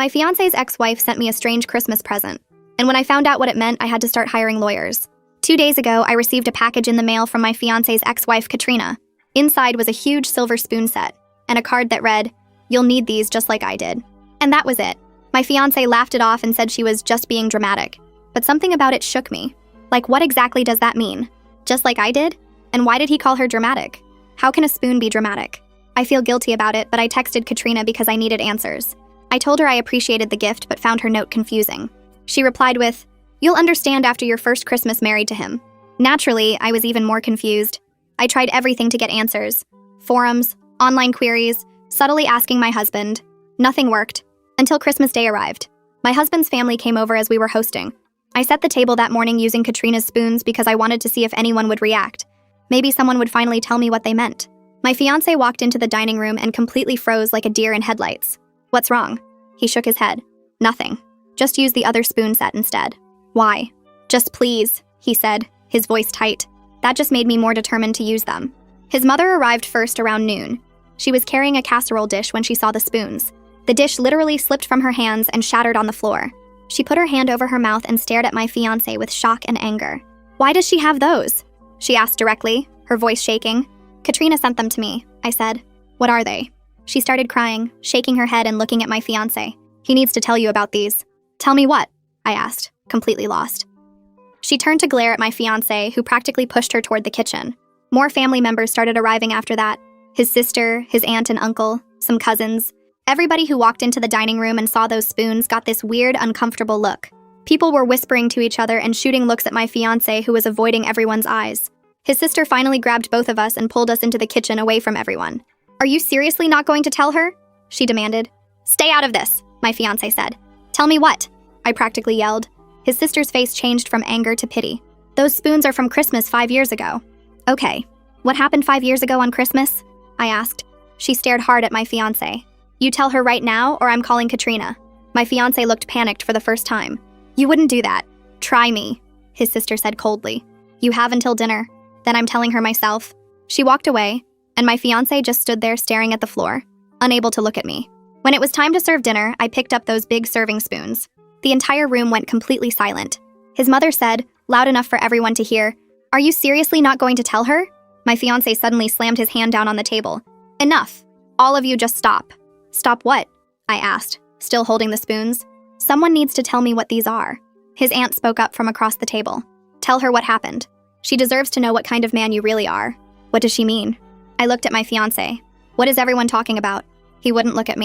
My fiancé's ex-wife sent me a strange Christmas present, and when I found out what it meant, I had to start hiring lawyers. 2 days ago, I received a package in the mail from my fiancé's ex-wife, Katrina. Inside was a huge silver spoon set, and a card that read, "You'll need these just like I did." And that was it. My fiancé laughed it off and said she was just being dramatic. But something about it shook me. Like, what exactly does that mean? Just like I did? And why did he call her dramatic? How can a spoon be dramatic? I feel guilty about it, but I texted Katrina because I needed answers. I told her I appreciated the gift but found her note confusing. She replied with, "You'll understand after your first Christmas married to him." Naturally, I was even more confused. I tried everything to get answers. Forums, online queries, subtly asking my husband. Nothing worked. Until Christmas Day arrived. My husband's family came over as we were hosting. I set the table that morning using Katrina's spoons because I wanted to see if anyone would react. Maybe someone would finally tell me what they meant. My fiancé walked into the dining room and completely froze like a deer in headlights. "What's wrong?" He shook his head. "Nothing. Just use the other spoon set instead." "Why?" "Just please," he said, his voice tight. That just made me more determined to use them. His mother arrived first around noon. She was carrying a casserole dish when she saw the spoons. The dish literally slipped from her hands and shattered on the floor. She put her hand over her mouth and stared at my fiancé with shock and anger. "Why does she have those?" she asked directly, her voice shaking. "Katrina sent them to me," I said. "What are they?" She started crying, shaking her head and looking at my fiancé. "He needs to tell you about these." "Tell me what?" I asked, completely lost. She turned to glare at my fiancé, who practically pushed her toward the kitchen. More family members started arriving after that. His sister, his aunt and uncle, some cousins. Everybody who walked into the dining room and saw those spoons got this weird, uncomfortable look. People were whispering to each other and shooting looks at my fiancé, who was avoiding everyone's eyes. His sister finally grabbed both of us and pulled us into the kitchen away from everyone. "Are you seriously not going to tell her?" she demanded. "Stay out of this," my fiancé said. "Tell me what?" I practically yelled. His sister's face changed from anger to pity. "Those spoons are from Christmas 5 years ago." "Okay. What happened 5 years ago on Christmas?" I asked. She stared hard at my fiancé. "You tell her right now, or I'm calling Katrina." My fiancé looked panicked for the first time. "You wouldn't do that. Try me," his sister said coldly. "You have until dinner. Then I'm telling her myself." She walked away, and my fiancé just stood there staring at the floor, unable to look at me. When it was time to serve dinner, I picked up those big serving spoons. The entire room went completely silent. His mother said, loud enough for everyone to hear, "Are you seriously not going to tell her?" My fiancé suddenly slammed his hand down on the table. "Enough. All of you just stop." "Stop what?" I asked, still holding the spoons. "Someone needs to tell me what these are." His aunt spoke up from across the table. "Tell her what happened. She deserves to know what kind of man you really are." "What does she mean?" I looked at my fiancé. "What is everyone talking about?" He wouldn't look at me.